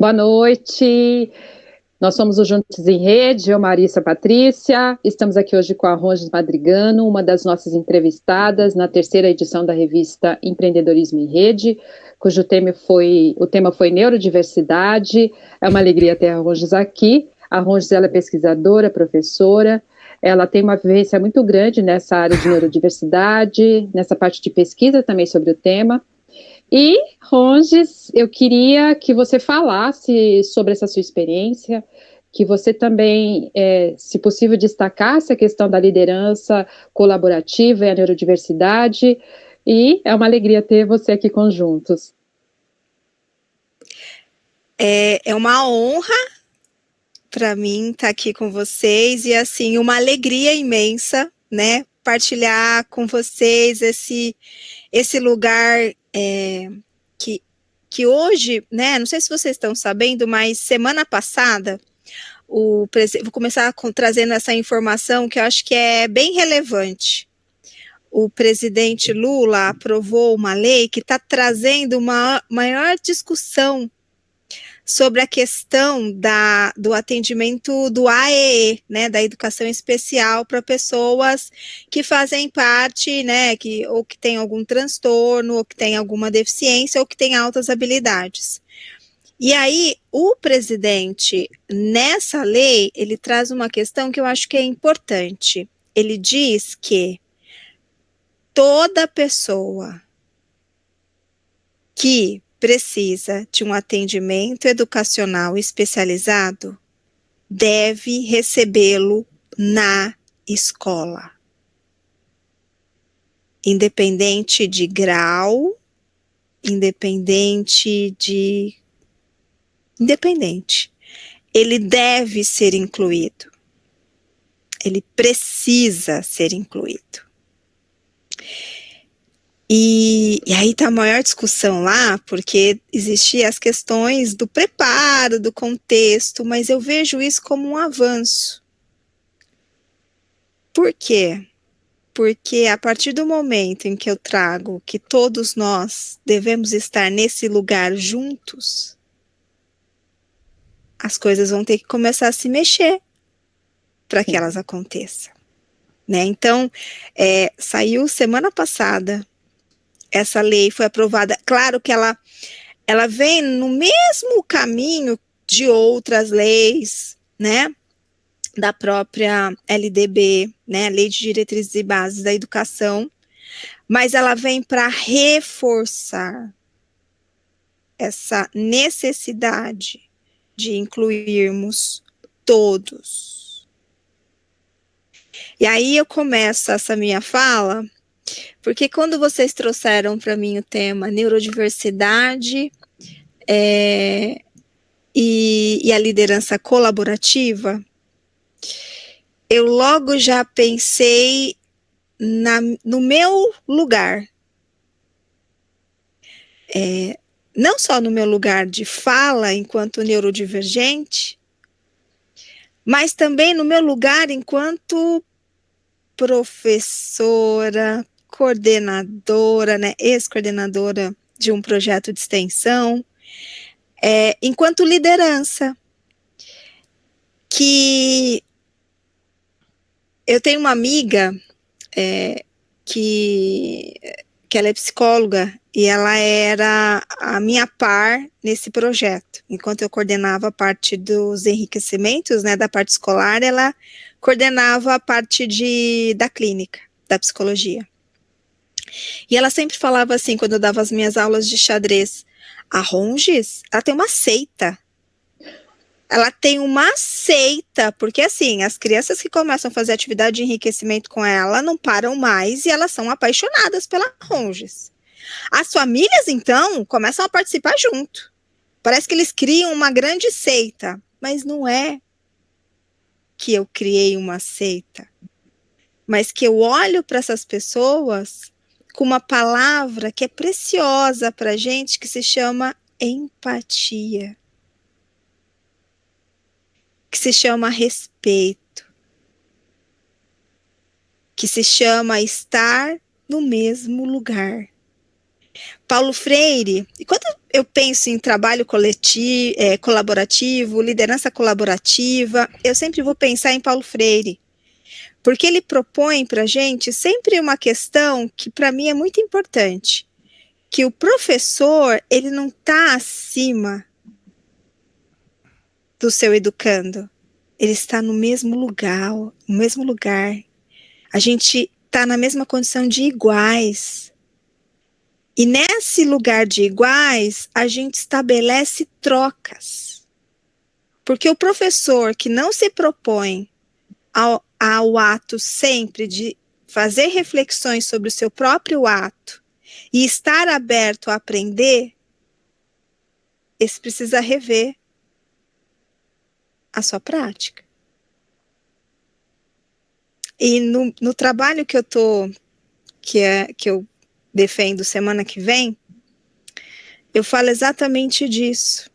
Boa noite. Nós somos o Juntos em Rede, eu, Marissa Patrícia. Estamos aqui hoje com a Ronges Madrigano, uma das nossas entrevistadas na terceira edição da revista Empreendedorismo em Rede, cujo tema foi neurodiversidade. É uma alegria ter a Ronges aqui. A Ronges, ela é pesquisadora, professora. Ela tem uma vivência muito grande nessa área de neurodiversidade, nessa parte de pesquisa também sobre o tema. E, Ronges, eu queria que você falasse sobre essa sua experiência, que você também, se possível, destacasse a questão da liderança colaborativa e a neurodiversidade, e é uma alegria ter você aqui com Juntos. É uma honra para mim estar aqui com vocês e, assim, uma alegria imensa, né, partilhar com vocês esse lugar que hoje, né, não sei se vocês estão sabendo, mas semana passada, vou começar trazendo essa informação que eu acho que é bem relevante. O presidente Lula aprovou uma lei que está trazendo uma maior discussão sobre a questão do atendimento do AEE, né, da educação especial para pessoas que fazem parte, né, ou que tem algum transtorno, ou que tem alguma deficiência, ou que tem altas habilidades. E aí, o presidente, nessa lei, ele traz uma questão que eu acho que é importante. Ele diz que toda pessoa que precisa de um atendimento educacional especializado deve recebê-lo na escola. Independente de grau, independente. Ele deve ser incluído. Ele precisa ser incluído. E aí está a maior discussão lá, porque existiam as questões do preparo, do contexto, mas eu vejo isso como um avanço. Por quê? Porque a partir do momento em que eu trago que todos nós devemos estar nesse lugar juntos, as coisas vão ter que começar a se mexer para que elas aconteçam. Né? Então, saiu semana passada, essa lei foi aprovada. Claro que ela vem no mesmo caminho de outras leis, né? Da própria LDB, né? Lei de Diretrizes e Bases da Educação, mas ela vem para reforçar essa necessidade de incluirmos todos. E aí eu começo essa minha fala, porque quando vocês trouxeram para mim o tema neurodiversidade e a liderança colaborativa, eu logo já pensei no meu lugar. Não só no meu lugar de fala enquanto neurodivergente, mas também no meu lugar enquanto professora, coordenadora, né, ex-coordenadora de um projeto de extensão, enquanto liderança, que eu tenho uma amiga que ela é psicóloga e ela era a minha par nesse projeto. Enquanto eu coordenava a parte dos enriquecimentos, né, da parte escolar, ela coordenava a parte da clínica, da psicologia. E ela sempre falava assim, quando eu dava as minhas aulas de xadrez, a Ronges, ela tem uma seita. Ela tem uma seita, porque assim, as crianças que começam a fazer atividade de enriquecimento com ela não param mais e elas são apaixonadas pela Ronges. As famílias, então, começam a participar junto. Parece que eles criam uma grande seita, mas não é que eu criei uma seita, mas que eu olho para essas pessoas com uma palavra que é preciosa para a gente, que se chama empatia, que se chama respeito, que se chama estar no mesmo lugar. Paulo Freire, e quando eu penso em trabalho coletivo, colaborativo, liderança colaborativa, eu sempre vou pensar em Paulo Freire, porque ele propõe para a gente sempre uma questão que para mim é muito importante, que o professor, ele não está acima do seu educando, ele está no mesmo lugar, a gente está na mesma condição de iguais. E nesse lugar de iguais, a gente estabelece trocas. Porque o professor que não se propõe ao ato sempre de fazer reflexões sobre o seu próprio ato e estar aberto a aprender, esse precisa rever a sua prática. E no trabalho que eu defendo semana que vem, eu falo exatamente disso,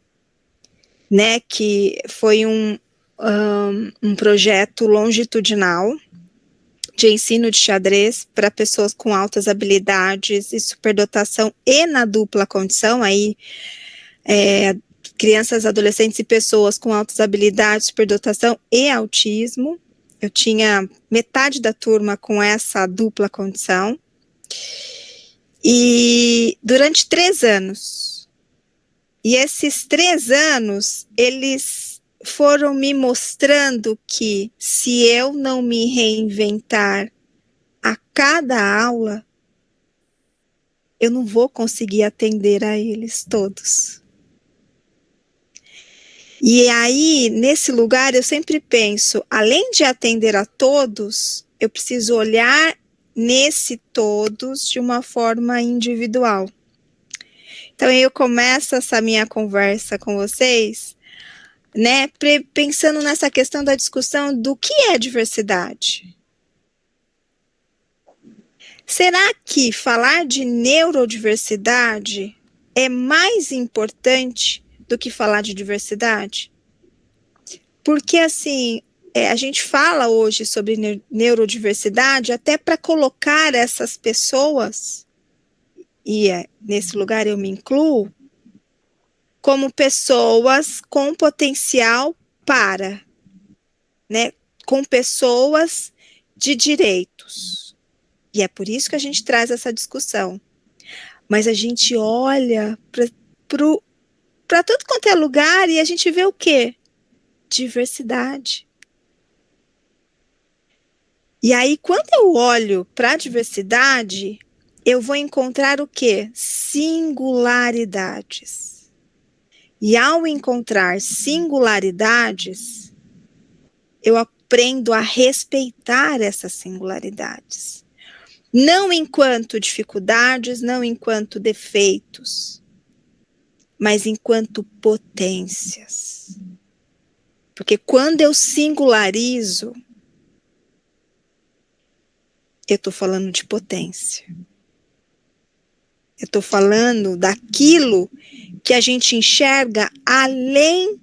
né, que foi um projeto longitudinal de ensino de xadrez para pessoas com altas habilidades e superdotação e na dupla condição, aí crianças, adolescentes e pessoas com altas habilidades, superdotação e autismo. Eu tinha metade da turma com essa dupla condição. E durante 3 anos, e esses 3 anos, eles foram me mostrando que se eu não me reinventar a cada aula, eu não vou conseguir atender a eles todos. E aí, nesse lugar, eu sempre penso, além de atender a todos, eu preciso olhar nesse todos de uma forma individual. Então, eu começo essa minha conversa com vocês, né, pensando nessa questão da discussão do que é diversidade. Será que falar de neurodiversidade é mais importante do que falar de diversidade? Porque, assim, a gente fala hoje sobre neurodiversidade até para colocar essas pessoas, e nesse lugar eu me incluo, como pessoas com potencial para, né, com pessoas de direitos. E é por isso que a gente traz essa discussão. Mas a gente olha para tudo quanto é lugar e a gente vê o quê? Diversidade. E aí, quando eu olho para a diversidade, eu vou encontrar o quê? Singularidades. E ao encontrar singularidades, eu aprendo a respeitar essas singularidades. Não enquanto dificuldades, não enquanto defeitos, mas enquanto potências. Porque quando eu singularizo, eu estou falando de potência. Eu estou falando daquilo que a gente enxerga além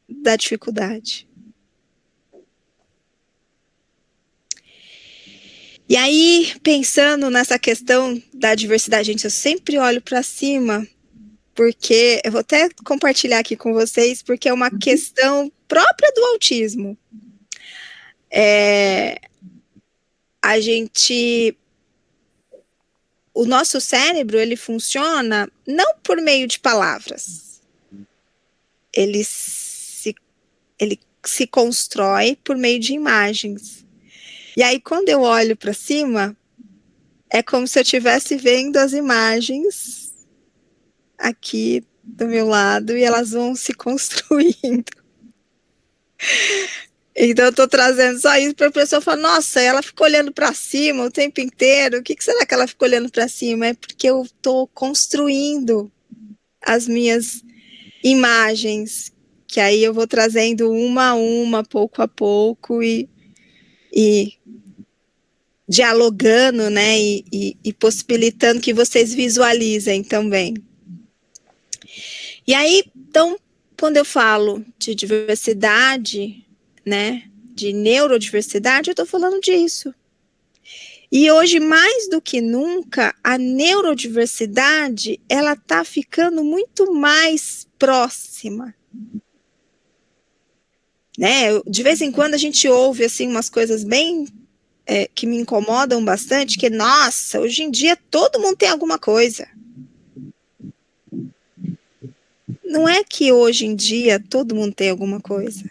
da dificuldade. E aí, pensando nessa questão da diversidade, gente, eu sempre olho para cima, porque eu vou até compartilhar aqui com vocês, porque é uma questão própria do autismo. O nosso cérebro, ele funciona não por meio de palavras. Ele se constrói por meio de imagens. E aí, quando eu olho para cima, é como se eu estivesse vendo as imagens aqui do meu lado e elas vão se construindo. Então, eu estou trazendo só isso para a pessoa falar, nossa, ela ficou olhando para cima o tempo inteiro. O que será que ela ficou olhando para cima? É porque eu estou construindo as minhas imagens, que aí eu vou trazendo uma a uma, pouco a pouco, e dialogando, né, e possibilitando que vocês visualizem também. E aí, então, quando eu falo de diversidade, né, de neurodiversidade, eu estou falando disso. E hoje, mais do que nunca, a neurodiversidade, ela está ficando muito mais próxima. Né? De vez em quando a gente ouve assim, umas coisas bem que me incomodam bastante, que, nossa, hoje em dia todo mundo tem alguma coisa. Não é que hoje em dia todo mundo tem alguma coisa.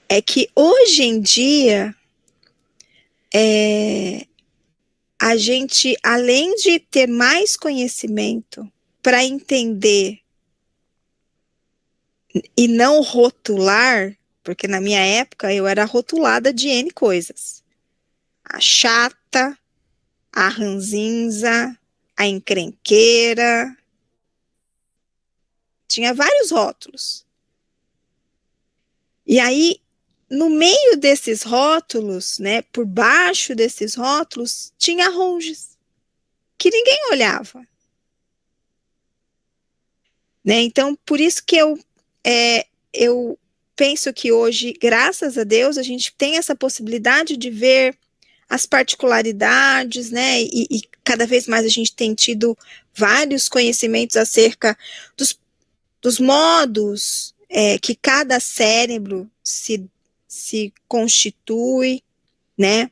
É que hoje em dia a gente, além de ter mais conhecimento para entender e não rotular, porque na minha época eu era rotulada de N coisas. A chata, a ranzinza, a encrenqueira. Tinha vários rótulos. E aí, no meio desses rótulos, né, por baixo desses rótulos, tinha ronges, que ninguém olhava. Né? Então, por isso que eu penso que hoje, graças a Deus, a gente tem essa possibilidade de ver as particularidades, né? E cada vez mais a gente tem tido vários conhecimentos acerca dos modos que cada cérebro se constitui, né?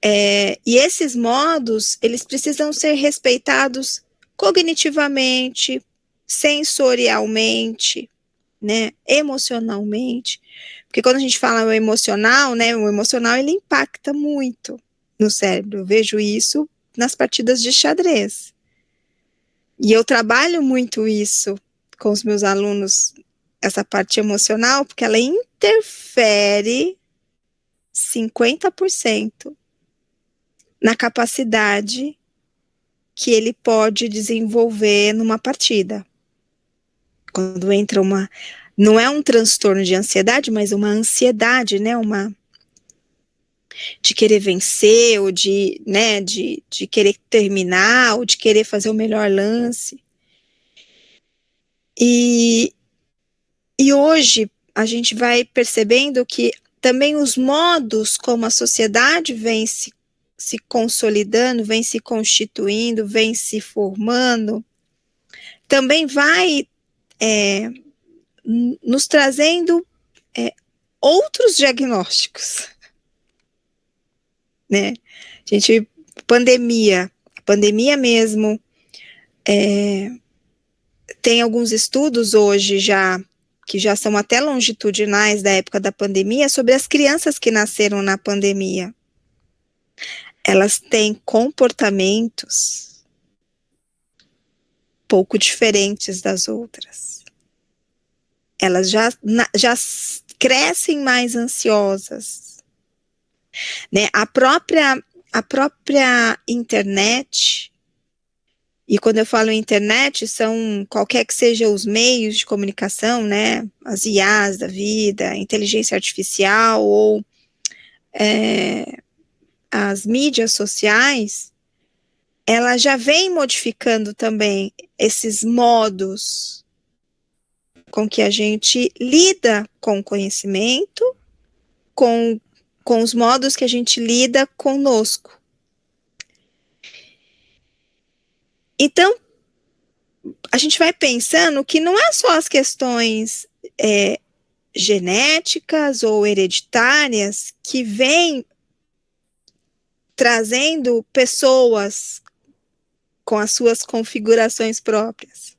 E esses modos, eles precisam ser respeitados cognitivamente, sensorialmente, né? Emocionalmente. Porque quando a gente fala o emocional, né? O emocional, ele impacta muito no cérebro. Eu vejo isso nas partidas de xadrez. E eu trabalho muito isso com os meus alunos, essa parte emocional, porque ela interfere 50% na capacidade que ele pode desenvolver numa partida. Quando entra não é um transtorno de ansiedade, mas uma ansiedade, né, de querer vencer, ou de querer terminar, ou de querer fazer o melhor lance. E hoje a gente vai percebendo que também os modos como a sociedade vem se consolidando, vem se constituindo, vem se formando, também vai nos trazendo outros diagnósticos, né? Pandemia mesmo, tem alguns estudos hoje que já são até longitudinais da época da pandemia, sobre as crianças que nasceram na pandemia. Elas têm comportamentos pouco diferentes das outras. Elas já crescem mais ansiosas, né? A própria internet, e quando eu falo internet, são qualquer que sejam os meios de comunicação, né? As IAs da vida, inteligência artificial, ou as mídias sociais, ela já vem modificando também esses modos com que a gente lida com o conhecimento, com os modos que a gente lida conosco. Então, a gente vai pensando que não é só as questões genéticas ou hereditárias que vêm trazendo pessoas com as suas configurações próprias.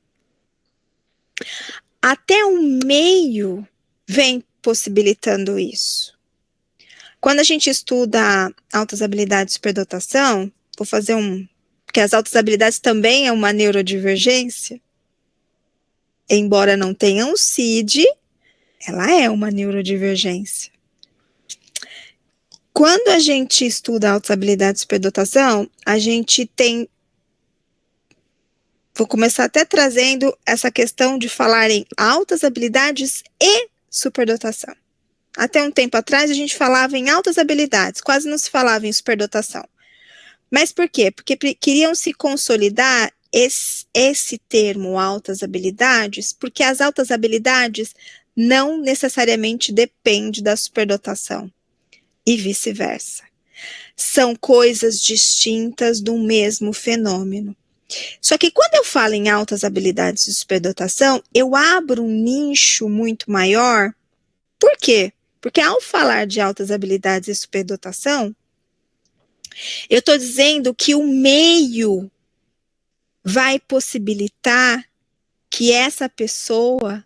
Até o meio vem possibilitando isso. Quando a gente estuda altas habilidades de superdotação, vou fazer porque as altas habilidades também é uma neurodivergência, embora não tenha um CID, ela é uma neurodivergência. Quando a gente estuda altas habilidades de superdotação, a gente tem... Vou começar até trazendo essa questão de falar em altas habilidades e superdotação. Até um tempo atrás, a gente falava em altas habilidades, quase não se falava em superdotação. Mas por quê? Porque queriam se consolidar esse termo altas habilidades, porque as altas habilidades não necessariamente dependem da superdotação. e vice-versa. São coisas distintas do mesmo fenômeno. Só que quando eu falo em altas habilidades de superdotação, eu abro um nicho muito maior. Por quê? Porque ao falar de altas habilidades de superdotação, eu estou dizendo que o meio vai possibilitar que essa pessoa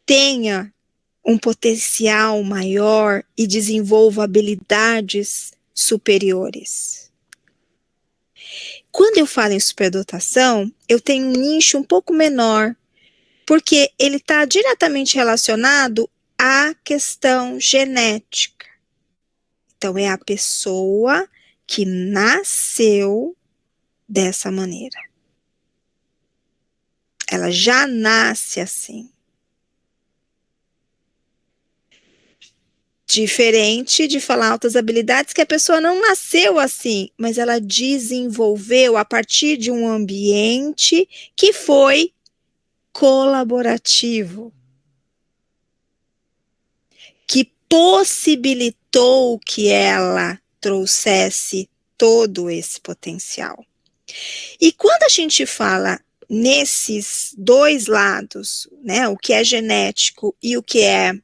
tenha um potencial maior e desenvolva habilidades superiores. Quando eu falo em superdotação, eu tenho um nicho um pouco menor, porque ele está diretamente relacionado à questão genética. Então, é a pessoa que nasceu dessa maneira. Ela já nasce assim. Diferente de falar altas habilidades, que a pessoa não nasceu assim, mas ela desenvolveu a partir de um ambiente que foi colaborativo, que possibilitou que ela trouxesse todo esse potencial. E quando a gente fala nesses dois lados, né, o que é genético e o que é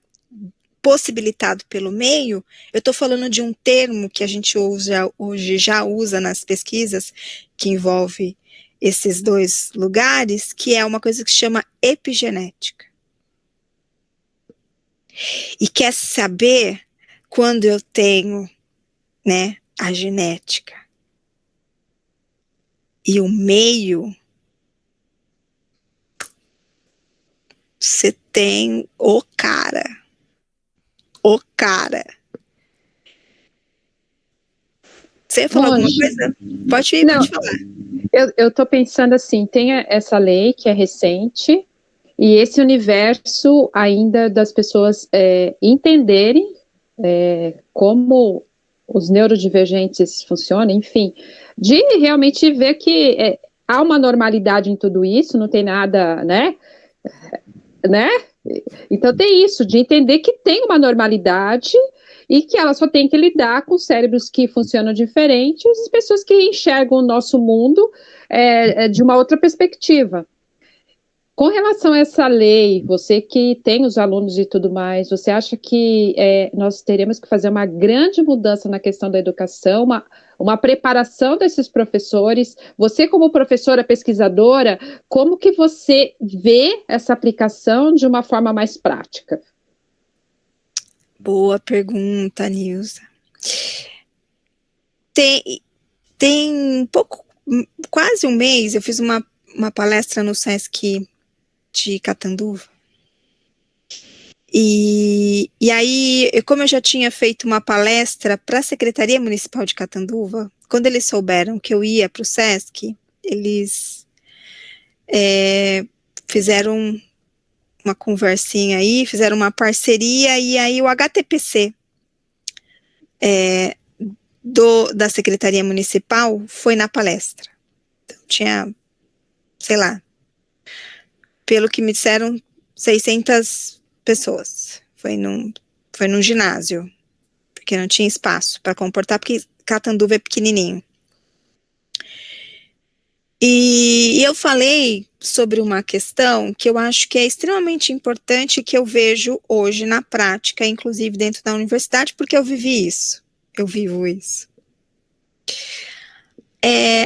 possibilitado pelo meio, eu estou falando de um termo que a gente hoje já usa nas pesquisas, que envolve esses dois lugares, que é uma coisa que se chama epigenética. E quer saber quando eu tenho, né, a genética e o meio, você tem o cara. Você falou alguma coisa? Pode falar. Eu estou pensando assim, tem essa lei que é recente, e esse universo ainda das pessoas entenderem como os neurodivergentes funcionam, enfim, de realmente ver que há uma normalidade em tudo isso, não tem nada, né? Então tem isso, de entender que tem uma normalidade e que ela só tem que lidar com cérebros que funcionam diferentes, as pessoas que enxergam o nosso mundo de uma outra perspectiva. Com relação a essa lei, você que tem os alunos e tudo mais, você acha que nós teremos que fazer uma grande mudança na questão da educação, uma preparação desses professores? Você, como professora pesquisadora, como que você vê essa aplicação de uma forma mais prática? Boa pergunta, Nilza. Tem quase um mês, eu fiz uma palestra no SESC de Catanduva. E aí, como eu já tinha feito uma palestra para a Secretaria Municipal de Catanduva, quando eles souberam que eu ia para o SESC, eles fizeram uma conversinha aí, fizeram uma parceria, e aí o HTPC da Secretaria Municipal foi na palestra. Então, tinha, sei lá, pelo que me disseram, 600 pessoas. Foi num ginásio, porque não tinha espaço para comportar, porque Catanduva é pequenininho. E eu falei sobre uma questão que eu acho que é extremamente importante, que eu vejo hoje na prática, inclusive dentro da universidade, porque eu vivi isso, eu vivo isso.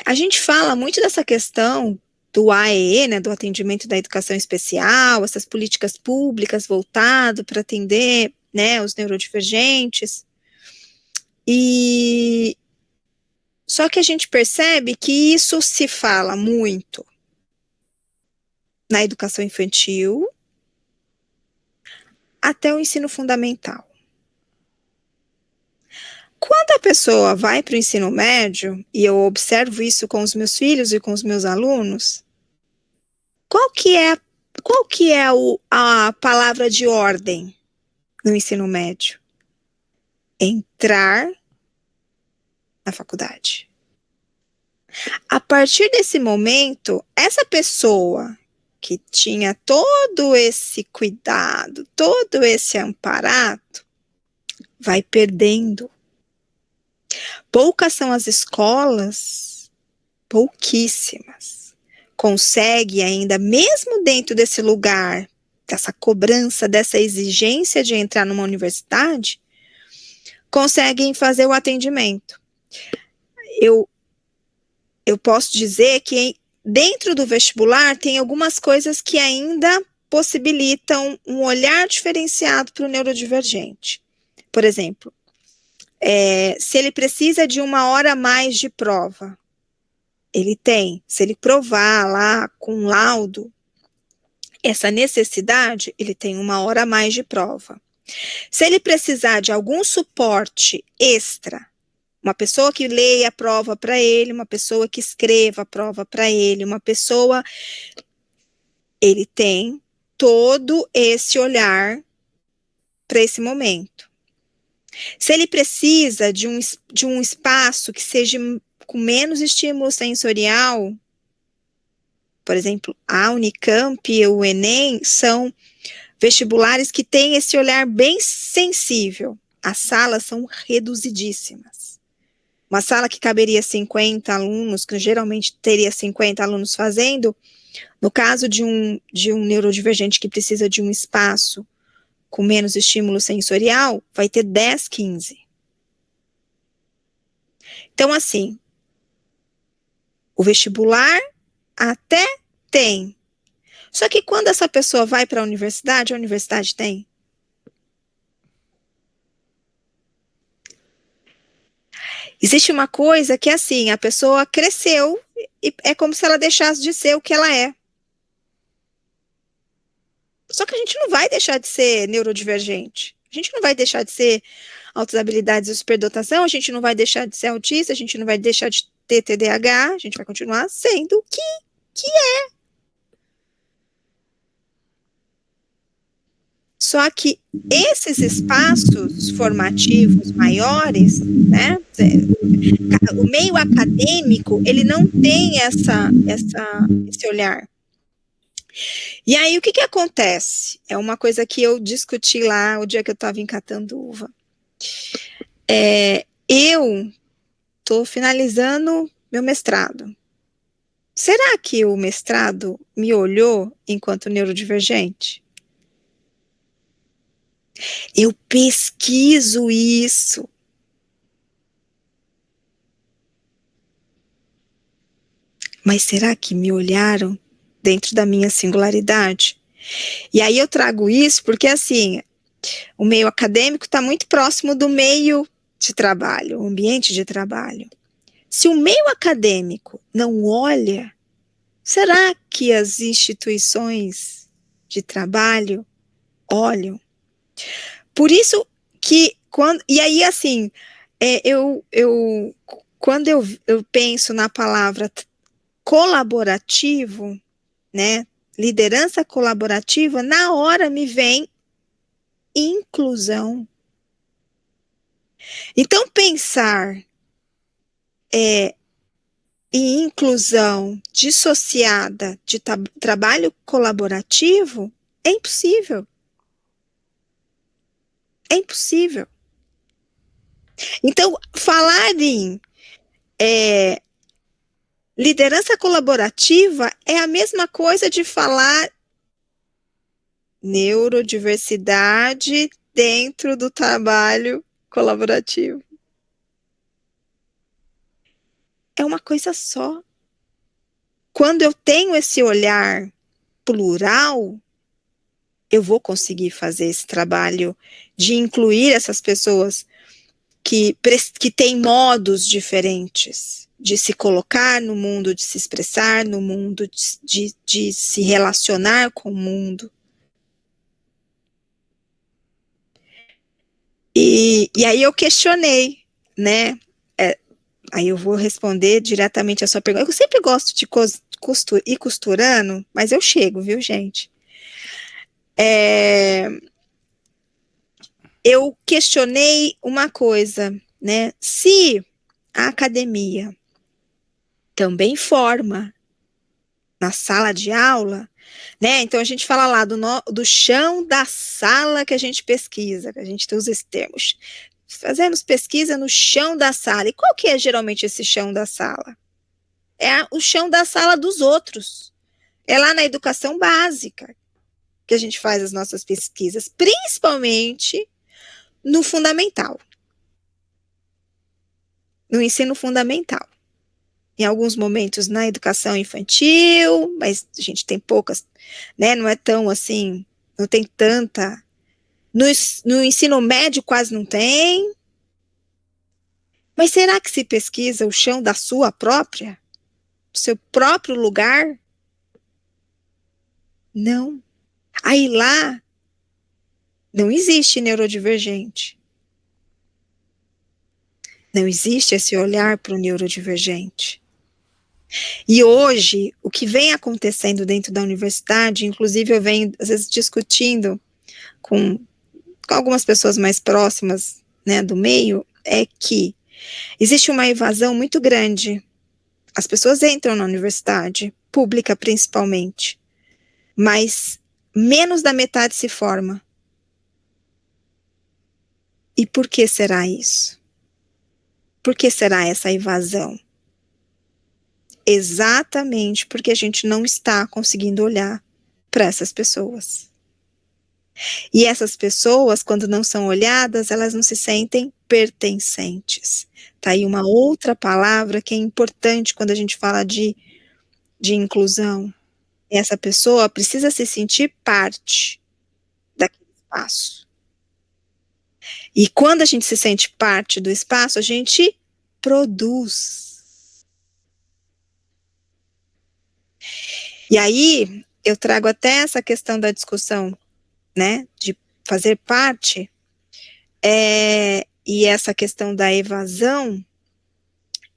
A gente fala muito dessa questão do AEE, né, do atendimento da educação especial, essas políticas públicas voltado para atender, né, os neurodivergentes. Só que a gente percebe que isso se fala muito na educação infantil até o ensino fundamental. Quando a pessoa vai para o ensino médio, e eu observo isso com os meus filhos e com os meus alunos, qual que é a palavra de ordem no ensino médio? Entrar na faculdade. A partir desse momento, essa pessoa que tinha todo esse cuidado, todo esse amparato, vai perdendo Poucas são as escolas, pouquíssimas, consegue ainda, mesmo dentro desse lugar, dessa cobrança, dessa exigência de entrar numa universidade, conseguem fazer o atendimento. Eu posso dizer que dentro do vestibular tem algumas coisas que ainda possibilitam um olhar diferenciado para o neurodivergente. Por exemplo, se ele precisa de 1 hora a mais de prova, ele tem. Se ele provar lá com laudo essa necessidade, ele tem 1 hora a mais de prova. Se ele precisar de algum suporte extra, uma pessoa que leia a prova para ele, uma pessoa que escreva a prova para ele, ele tem todo esse olhar para esse momento. Se ele precisa de um espaço que seja com menos estímulo sensorial, por exemplo, a Unicamp e o Enem são vestibulares que têm esse olhar bem sensível. As salas são reduzidíssimas. Uma sala que caberia 50 alunos, que geralmente teria 50 alunos fazendo, no caso de um neurodivergente que precisa de um espaço com menos estímulo sensorial, vai ter 10, 15. Então, assim, o vestibular até tem. Só que quando essa pessoa vai para a universidade tem. Existe uma coisa que, assim, a pessoa cresceu e é como se ela deixasse de ser o que ela é. Só que a gente não vai deixar de ser neurodivergente. A gente não vai deixar de ser altas habilidades e superdotação, a gente não vai deixar de ser autista, a gente não vai deixar de ter TDAH, a gente vai continuar sendo o que é. Só que esses espaços formativos maiores, né, o meio acadêmico, ele não tem esse olhar. E aí, o que acontece? É uma coisa que eu discuti lá o dia que eu estava encatando uva. Eu estou finalizando meu mestrado. Será que o mestrado me olhou enquanto neurodivergente? Eu pesquiso isso. Mas será que me olharam dentro da minha singularidade? E aí eu trago isso porque, assim, o meio acadêmico está muito próximo do meio de trabalho, o ambiente de trabalho. Se o meio acadêmico não olha, será que as instituições de trabalho olham? Por isso que, e aí, assim, quando eu penso na palavra colaborativo, né, liderança colaborativa, na hora me vem inclusão. Então, pensar em inclusão dissociada de trabalho colaborativo é impossível. É impossível. Então, falar em liderança colaborativa é a mesma coisa de falar neurodiversidade dentro do trabalho colaborativo. É uma coisa só. Quando eu tenho esse olhar plural, eu vou conseguir fazer esse trabalho de incluir essas pessoas que têm modos diferentes de se colocar no mundo, de se expressar no mundo, de se relacionar com o mundo. E aí eu questionei, né? Aí eu vou responder diretamente a sua pergunta. Eu sempre gosto de ir costurando, mas eu chego, viu, gente? Eu questionei uma coisa, né? Se a academia também forma na sala de aula, né? Então a gente fala lá do chão da sala que a gente pesquisa, que a gente usa esses termos. fazemos pesquisa no chão da sala. E qual que é geralmente esse chão da sala? É o chão da sala dos outros. É lá na educação básica que a gente faz as nossas pesquisas, principalmente no fundamental. No ensino fundamental. Em alguns momentos na educação infantil, mas a gente tem poucas, né? Não é tão assim, não tem tanta. No ensino médio quase não tem. Mas será que se pesquisa o chão da sua própria? Do seu próprio lugar? Não. Aí lá não existe neurodivergente. Não existe esse olhar para o neurodivergente. E hoje, o que vem acontecendo dentro da universidade, inclusive eu venho, às vezes, discutindo com algumas pessoas mais próximas, né, do meio, é que existe uma evasão muito grande. As pessoas entram na universidade, pública principalmente, mas menos da metade se forma. E por que será isso? Por que será essa evasão? Exatamente porque a gente não está conseguindo olhar para essas pessoas. E essas pessoas, quando não são olhadas, elas não se sentem pertencentes. Tá aí uma outra palavra que é importante quando a gente fala de inclusão. Essa pessoa precisa se sentir parte daquele espaço. E quando a gente se sente parte do espaço, a gente produz. E aí, eu trago até essa questão da discussão, né, de fazer parte, e essa questão da evasão,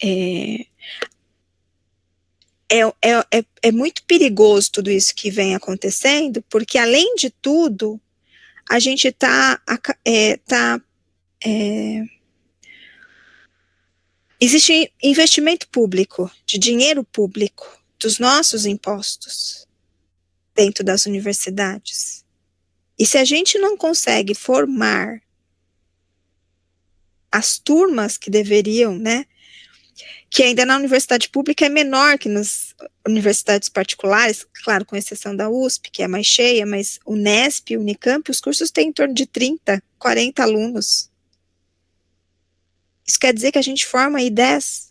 é muito perigoso tudo isso que vem acontecendo, porque além de tudo, a gente existe investimento público, de dinheiro público, dos nossos impostos, dentro das universidades. E se a gente não consegue formar as turmas que deveriam, né, que ainda na universidade pública é menor que nas universidades particulares, claro, com exceção da USP, que é mais cheia, mas Unesp, Unicamp, os cursos têm em torno de 30, 40 alunos. Isso quer dizer que a gente forma aí 10,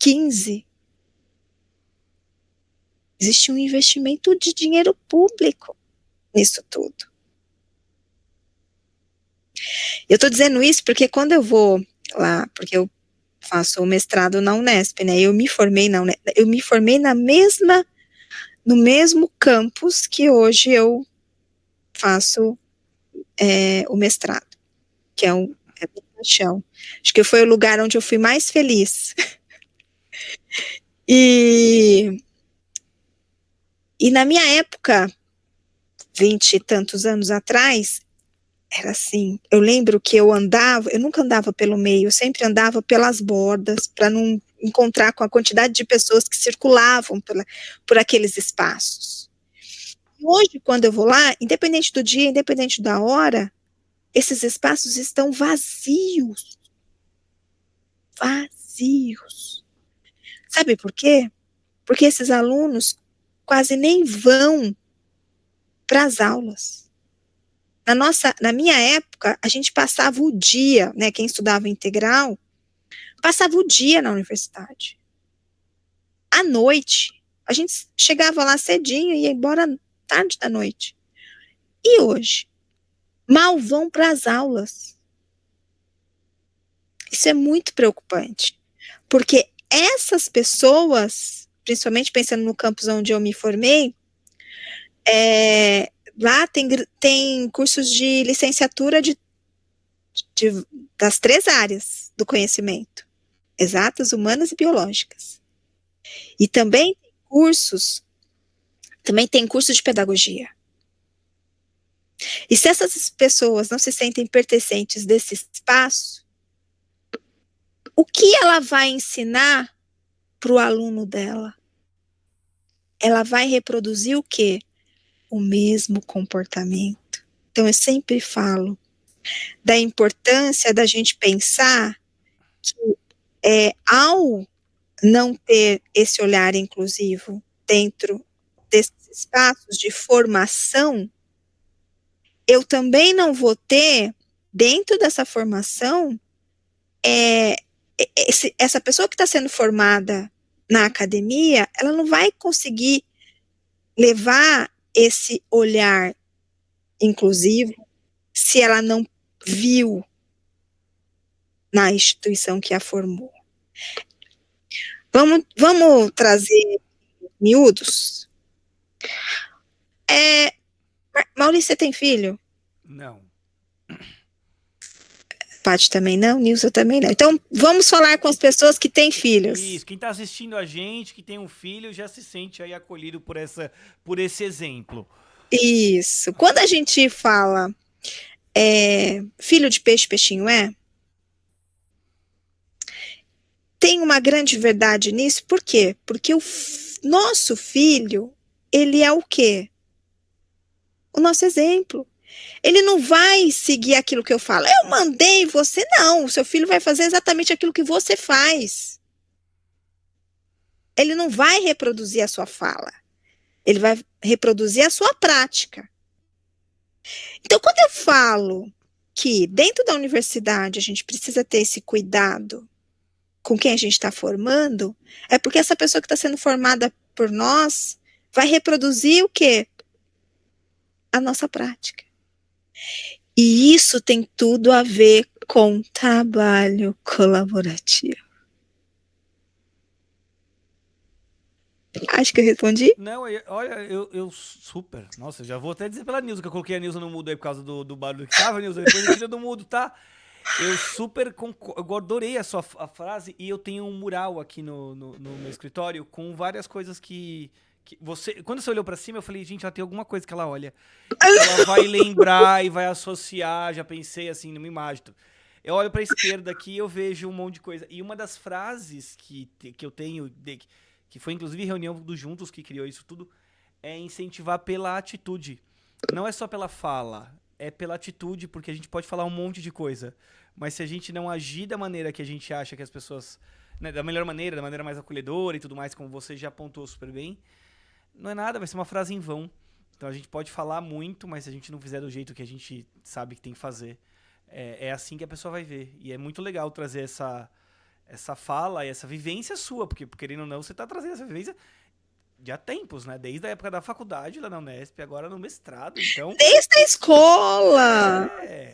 15. Existe um investimento de dinheiro público nisso tudo. Eu estou dizendo isso porque quando eu vou lá, porque eu faço o mestrado na Unesp, né? Eu me formei no mesmo campus que hoje eu faço o mestrado, que é minha paixão. Acho que foi o lugar onde eu fui mais feliz. E na minha época, 20 e tantos anos atrás, era assim, eu lembro que eu nunca andava pelo meio, eu sempre andava pelas bordas, para não encontrar com a quantidade de pessoas que circulavam por aqueles espaços. E hoje, quando eu vou lá, independente do dia, independente da hora, esses espaços estão vazios. Vazios. Sabe por quê? Porque esses alunos quase nem vão para as aulas. Na minha época, a gente passava o dia, né, quem estudava integral, passava o dia na universidade. À noite, a gente chegava lá cedinho e ia embora tarde da noite. E hoje? Mal vão para as aulas. Isso é muito preocupante, porque essas pessoas, principalmente pensando no campus onde eu me formei, lá tem cursos de licenciatura das 3 áreas do conhecimento, exatas, humanas e biológicas. E também tem cursos de pedagogia. E se essas pessoas não se sentem pertencentes desse espaço, o que ela vai ensinar para o aluno dela? Ela vai reproduzir o quê? O mesmo comportamento. Então, eu sempre falo, da importância da gente pensar que ao não ter esse olhar inclusivo dentro desses espaços de formação, eu também não vou ter, dentro dessa formação, essa pessoa que está sendo formada na academia, ela não vai conseguir levar esse olhar inclusivo se ela não viu na instituição que a formou. Vamos trazer miúdos? Maurício, você tem filho? Não. Paty também não, Nilson também não. Então, vamos falar com as pessoas que têm filhos. Isso, quem está assistindo a gente, que tem um filho, já se sente aí acolhido por esse exemplo. Isso. Quando a gente fala filho de peixe, peixinho tem uma grande verdade nisso. Por quê? Porque o nosso filho, ele é o quê? O nosso exemplo. Ele não vai seguir aquilo que eu falo. Eu mandei você, não. O seu filho vai fazer exatamente aquilo que você faz. Ele não vai reproduzir a sua fala. Ele vai reproduzir a sua prática. Então, quando eu falo que dentro da universidade a gente precisa ter esse cuidado com quem a gente está formando, é porque essa pessoa que está sendo formada por nós vai reproduzir o quê? A nossa prática. E isso tem tudo a ver com trabalho colaborativo. Acho que eu respondi. Não, olha, eu super. Nossa, já vou até dizer pela Nilson, que eu coloquei a Nilson no mudo aí por causa do barulho que tava, Nilson. Depois eu tiro do mudo, tá? Eu super eu adorei a frase, e eu tenho um mural aqui no meu escritório com várias coisas que você... Quando você olhou pra cima, eu falei, gente, ela tem alguma coisa que ela olha, que ela vai lembrar e vai associar. Já pensei assim numa imagem. Eu olho pra esquerda aqui e eu vejo um monte de coisa. E uma das frases que eu tenho, que foi inclusive reunião do Juntos que criou isso tudo, é incentivar pela atitude. Não é só pela fala, é pela atitude, porque a gente pode falar um monte de coisa, mas se a gente não agir da maneira que a gente acha que as pessoas... Né, da melhor maneira, da maneira mais acolhedora e tudo mais, como você já apontou super bem, não é nada, vai ser uma frase em vão. Então a gente pode falar muito, mas se a gente não fizer do jeito que a gente sabe que tem que fazer, é assim que a pessoa vai ver. E é muito legal trazer essa fala e essa vivência sua, porque, querendo ou não, você está trazendo essa vivência de há tempos, né? Desde a época da faculdade, lá na Unesp, agora no mestrado, então... Desde a escola!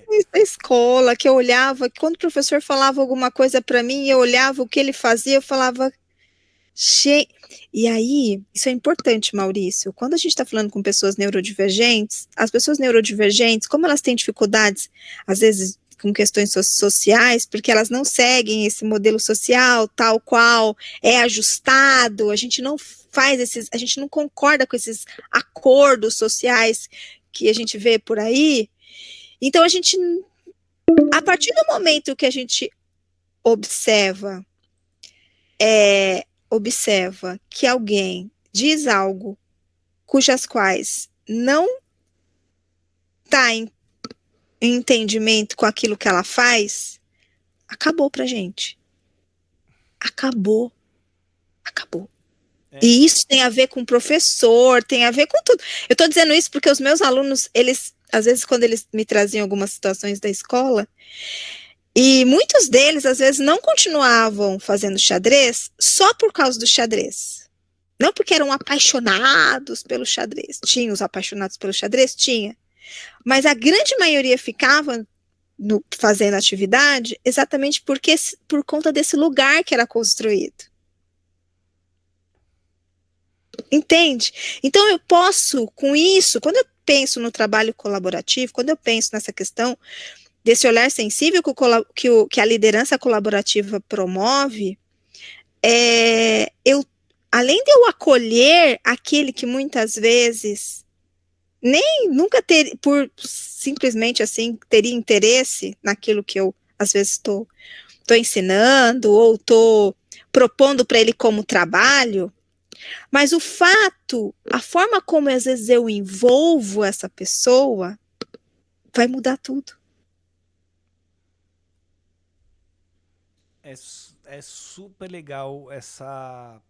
Desde a escola, que eu olhava, quando o professor falava alguma coisa para mim, eu olhava o que ele fazia, eu falava... E aí, isso é importante, Maurício, quando a gente está falando com pessoas neurodivergentes, as pessoas neurodivergentes, como elas têm dificuldades, às vezes, com questões sociais, porque elas não seguem esse modelo social tal qual é ajustado, a gente não a gente não concorda com esses acordos sociais que a gente vê por aí. Então a partir do momento que a gente observa que alguém diz algo cujas quais não está em entendimento com aquilo que ela faz, acabou pra gente. Acabou. E isso tem a ver com o professor, tem a ver com tudo. Eu tô dizendo isso porque os meus alunos, eles, às vezes, quando eles me traziam algumas situações da escola, e muitos deles, às vezes, não continuavam fazendo xadrez só por causa do xadrez. Não porque eram apaixonados pelo xadrez. Tinha os apaixonados pelo xadrez? Tinha. Mas a grande maioria ficava fazendo atividade exatamente por conta desse lugar que era construído. Entende? Então eu posso, com isso, quando eu penso no trabalho colaborativo, quando eu penso nessa questão desse olhar sensível que a liderança colaborativa promove, além de eu acolher aquele que muitas vezes nunca simplesmente assim, teria interesse naquilo que eu, às vezes, estou ensinando ou estou propondo para ele como trabalho, mas a forma como às vezes eu envolvo essa pessoa vai mudar tudo. É super legal essa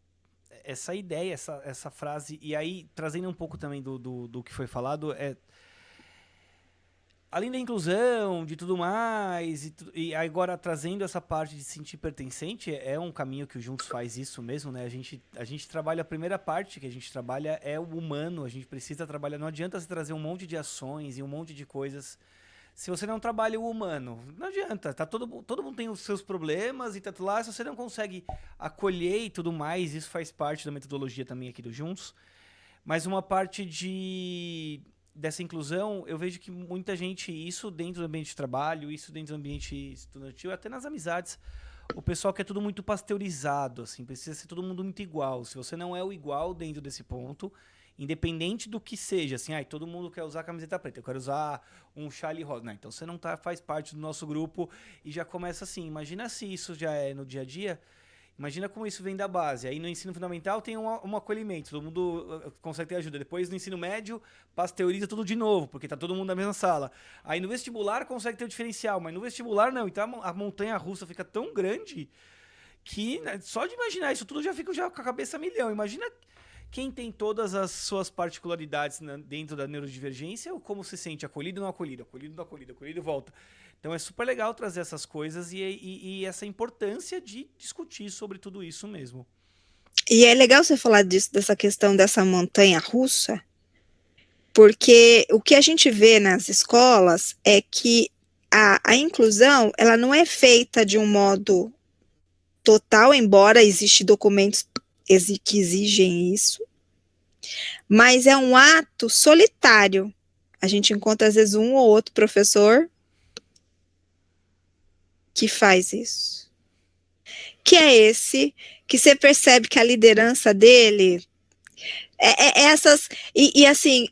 ideia, essa frase. E aí, trazendo um pouco também do que foi falado, além da inclusão, de tudo mais, e agora trazendo essa parte de se sentir pertencente, é um caminho que o Juntos faz isso mesmo, né? A gente trabalha, a primeira parte que a gente trabalha é o humano, a gente precisa trabalhar, não adianta você trazer um monte de ações e um monte de coisas se você não trabalha o humano. Não adianta, todo mundo tem os seus problemas e tá tudo lá, se você não consegue acolher e tudo mais, isso faz parte da metodologia também aqui do Juntos, mas uma parte dessa inclusão, eu vejo que muita gente, isso dentro do ambiente de trabalho, isso dentro do ambiente estudantil, até nas amizades, o pessoal quer tudo muito pasteurizado, assim, precisa ser todo mundo muito igual. Se você não é o igual dentro desse ponto, independente do que seja, assim, todo mundo quer usar camiseta preta, eu quero usar um chale rosa. Não, então você não faz parte do nosso grupo e já começa assim. Imagina se isso já é no dia a dia. Imagina como isso vem da base. Aí no ensino fundamental tem um acolhimento, todo mundo consegue ter ajuda. Depois no ensino médio, pasteuriza tudo de novo, porque tá todo mundo na mesma sala. Aí no vestibular consegue ter o diferencial, mas no vestibular não. Então a montanha-russa fica tão grande que, né, só de imaginar isso tudo já fica com a cabeça a milhão. Imagina quem tem todas as suas particularidades dentro da neurodivergência, ou como se sente acolhido, não acolhido, acolhido, não acolhido, acolhido e volta. Então é super legal trazer essas coisas e essa importância de discutir sobre tudo isso mesmo. E é legal você falar disso, dessa questão dessa montanha-russa, porque o que a gente vê nas escolas é que a inclusão, ela não é feita de um modo total, embora existam documentos que exigem isso, mas é um ato solitário. A gente encontra, às vezes, um ou outro professor que faz isso. Que é esse, que você percebe que a liderança dele é essas... E assim,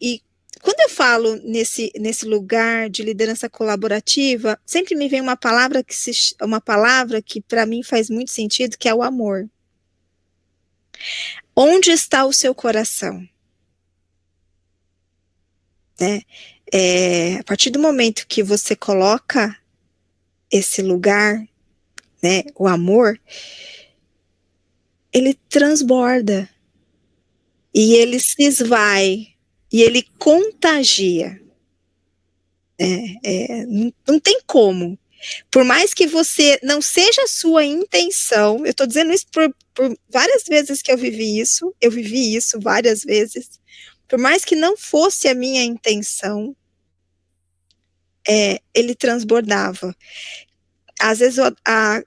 quando eu falo nesse lugar de liderança colaborativa, sempre me vem uma palavra que para mim faz muito sentido, que é o amor. Onde está o seu coração? Né? A partir do momento que você coloca esse lugar, né, o amor, ele transborda, e ele se esvai, e ele contagia. Não tem como. Por mais que você não seja a sua intenção, eu estou dizendo isso por várias vezes que eu vivi isso várias vezes, por mais que não fosse a minha intenção, ele transbordava. Às vezes a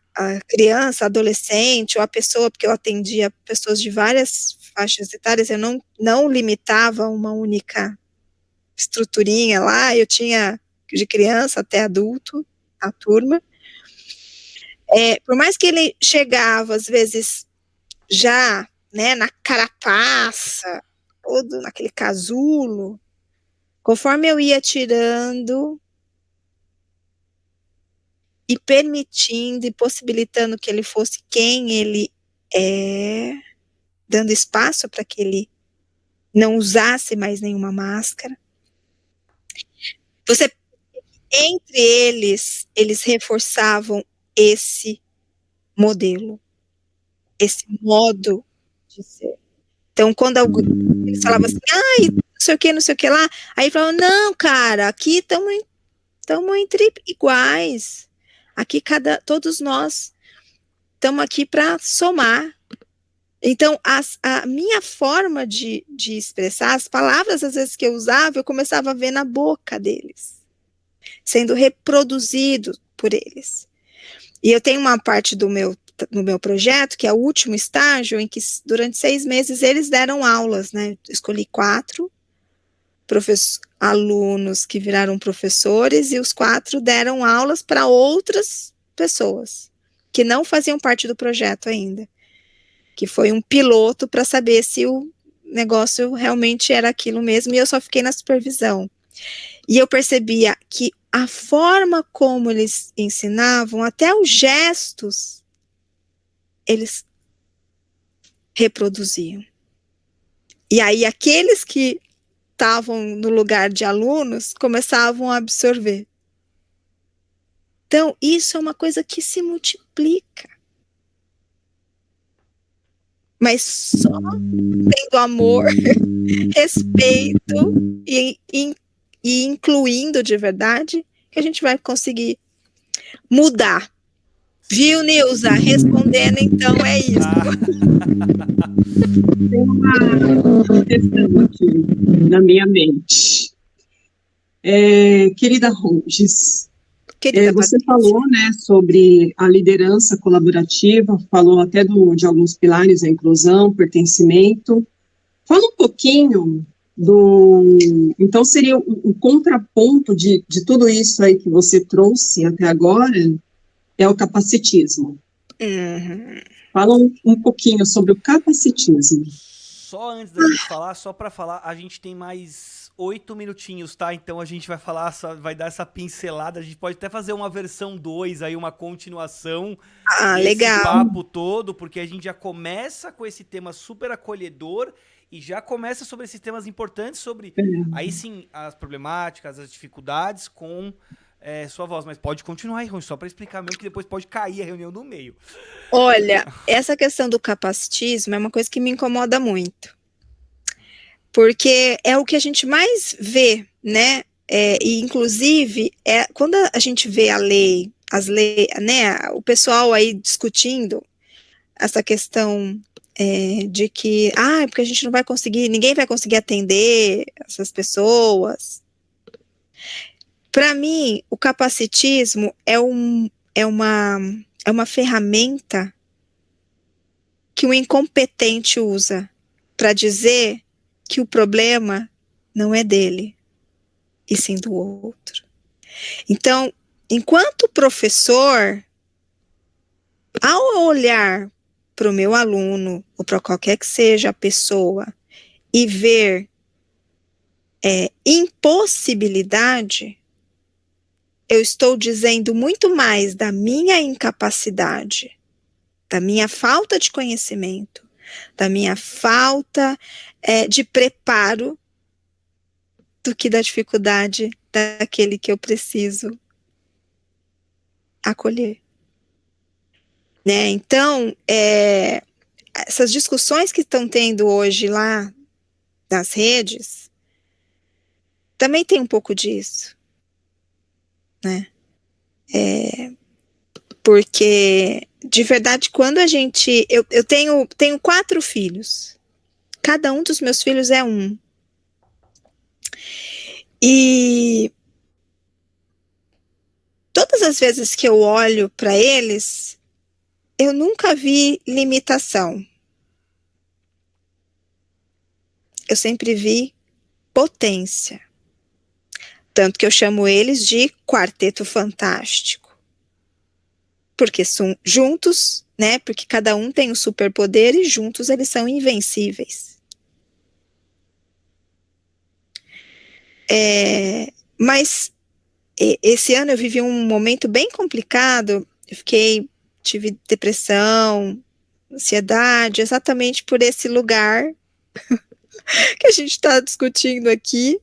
criança, a adolescente, ou a pessoa, porque eu atendia pessoas de várias faixas etárias, eu não limitava uma única estruturinha lá, eu tinha de criança até adulto, a turma. Por mais que ele chegava, às vezes, já, né, na carapaça, todo naquele casulo, conforme eu ia tirando e permitindo e possibilitando que ele fosse quem ele é, dando espaço para que ele não usasse mais nenhuma máscara. Entre eles reforçavam esse modelo, esse modo de ser. Então, quando eles falavam assim, não sei o que lá, aí falavam, não, cara, aqui estamos entre iguais, aqui todos nós estamos aqui para somar. Então, a minha forma de expressar, as palavras, às vezes, que eu usava, eu começava a ver na boca deles, sendo reproduzido por eles. E eu tenho uma parte no meu projeto, que é o último estágio, em que durante 6 meses eles deram aulas, né? Escolhi 4 alunos que viraram professores, e os 4 deram aulas para outras pessoas, que não faziam parte do projeto ainda, que foi um piloto para saber se o negócio realmente era aquilo mesmo, e eu só fiquei na supervisão. E eu percebia que a forma como eles ensinavam, até os gestos, eles reproduziam. E aí aqueles que estavam no lugar de alunos começavam a absorver. Então, isso é uma coisa que se multiplica. mas só tendo amor, respeito e incluindo de verdade, que a gente vai conseguir mudar. Viu, Nilza? Respondendo, então, é isso. Tem uma questão aqui na minha mente. Querida Ronges, você falou, né, sobre a liderança colaborativa, falou até de alguns pilares, a inclusão, pertencimento. Fala um pouquinho então seria o contraponto de tudo isso aí que você trouxe até agora, é o capacitismo. Fala um pouquinho sobre o capacitismo. Só antes da gente falar, só para falar, a gente tem mais 8 minutinhos, tá? Então a gente vai falar, vai dar essa pincelada, a gente pode até fazer uma versão 2 aí, uma continuação desse legal. papo todo, porque a gente já começa com esse tema super acolhedor e já começa sobre esses temas importantes, sobre, aí sim, as problemáticas, as dificuldades com sua voz. Mas pode continuar aí, Ron, só para explicar mesmo, que depois pode cair a reunião no meio. Olha, essa questão do capacitismo é uma coisa que me incomoda muito. Porque é o que a gente mais vê, né? E inclusive, quando a gente vê a lei, as leis, né? O pessoal aí discutindo essa questão de que, porque a gente não vai conseguir, ninguém vai conseguir atender essas pessoas. Para mim, o capacitismo é uma ferramenta que o incompetente usa para dizer que o problema não é dele, e sim do outro. Então, enquanto professor, ao olhar para o meu aluno, ou para qualquer que seja a pessoa, e ver impossibilidade, eu estou dizendo muito mais da minha incapacidade, da minha falta de conhecimento, da minha falta de preparo, do que da dificuldade daquele que eu preciso acolher. Né? Então, essas discussões que estão tendo hoje lá nas redes, também tem um pouco disso. Né? Porque, de verdade, quando a gente... Eu tenho 4 filhos. Cada um dos meus filhos é um. E todas as vezes que eu olho para eles, eu nunca vi limitação. Eu sempre vi potência. Tanto que eu chamo eles de quarteto fantástico. Porque são juntos, né? Porque cada um tem um superpoder e juntos eles são invencíveis. Mas esse ano eu vivi um momento bem complicado. Tive depressão, ansiedade, exatamente por esse lugar que a gente está discutindo aqui.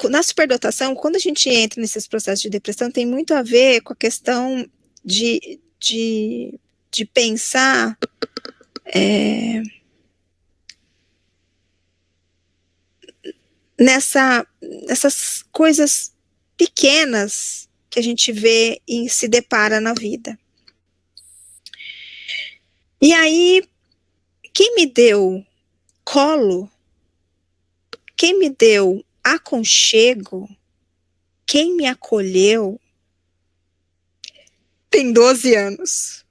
Na superdotação, quando a gente entra nesses processos de depressão, tem muito a ver com a questão de pensar nessas coisas pequenas que a gente vê e se depara na vida. E aí, quem me deu colo, quem me deu aconchego, quem me acolheu, tem 12 anos.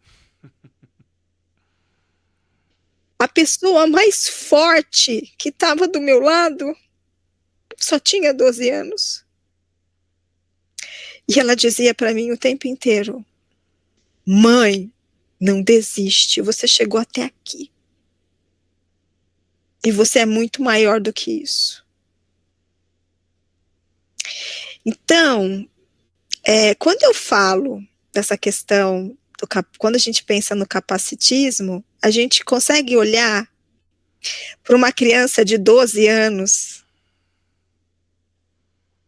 A pessoa mais forte que estava do meu lado só tinha 12 anos. E ela dizia para mim o tempo inteiro: mãe, não desiste, você chegou até aqui. E você é muito maior do que isso. Então, quando eu falo dessa questão, quando a gente pensa no capacitismo, a gente consegue olhar para uma criança de 12 anos,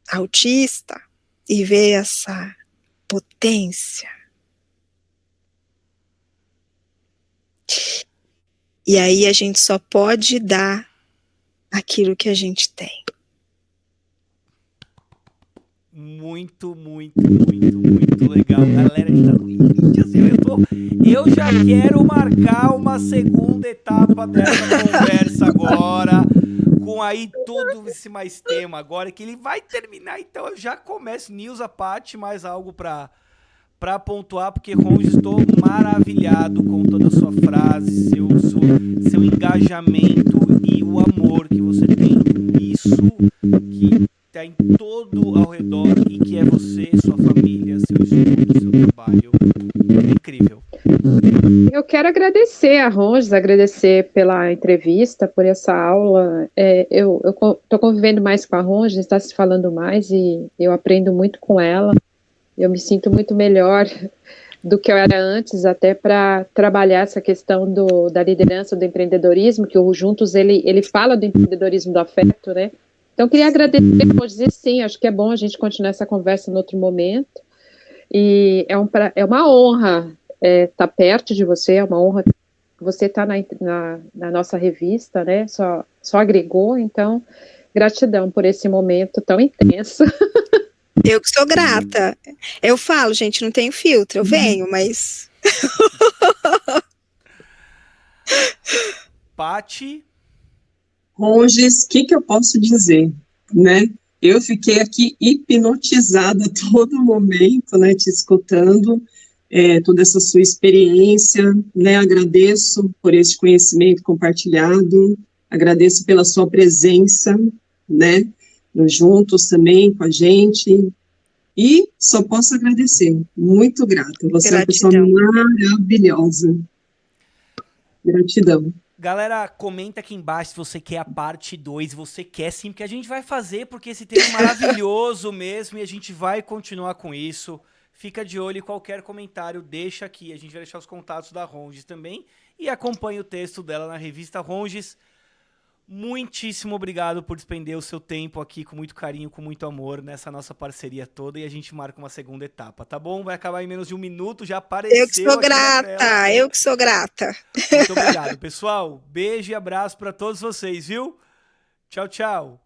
autista, e ver essa potência. E aí a gente só pode dar aquilo que a gente tem. Muito, muito, muito, muito legal. Galera, a gente tá no limite, assim, eu já quero marcar uma segunda etapa dessa conversa agora, com aí todo esse mais tema agora, que ele vai terminar, então eu já começo. Nilza, Paty, mais algo para pontuar, porque Ronge, estou maravilhado com toda a sua frase, seu engajamento e o amor que você tem com isso, que está em todo ao redor e que é você, sua família, seu estudo, seu trabalho. Incrível. Eu quero agradecer a Ronges, agradecer pela entrevista, por essa aula. Eu estou convivendo mais com a Ronges, está se falando mais e eu aprendo muito com ela. Eu me sinto muito melhor do que eu era antes, até para trabalhar essa questão da liderança, do empreendedorismo, que o Juntos, ele fala do empreendedorismo do afeto, né? Então, queria agradecer, vou dizer sim, acho que é bom a gente continuar essa conversa em outro momento, e é uma honra estar perto de você, é uma honra que você está na nossa revista, né? Só agregou, então, gratidão por esse momento tão intenso. Eu que sou grata. Eu falo, gente, não tenho filtro, eu venho, mas... Paty? Ronges, o que eu posso dizer, né? Eu fiquei aqui hipnotizada a todo momento, né, te escutando, toda essa sua experiência, né? Agradeço por esse conhecimento compartilhado, agradeço pela sua presença, né? Juntos também com a gente, e só posso agradecer, muito grata, você é uma pessoa maravilhosa, gratidão. Galera, comenta aqui embaixo se você quer a parte 2, você quer sim, porque a gente vai fazer, porque esse tema é maravilhoso mesmo, e a gente vai continuar com isso. Fica de olho e qualquer comentário deixa aqui, a gente vai deixar os contatos da Ronges também, e acompanha o texto dela na revista Ronges. Muitíssimo obrigado por despender o seu tempo aqui com muito carinho, com muito amor nessa nossa parceria toda, e a gente marca uma segunda etapa, tá bom? Vai acabar em menos de um minuto, já apareceu. Eu que sou grata, eu que sou grata. Muito obrigado, pessoal. Beijo e abraço para todos vocês, viu? Tchau, tchau.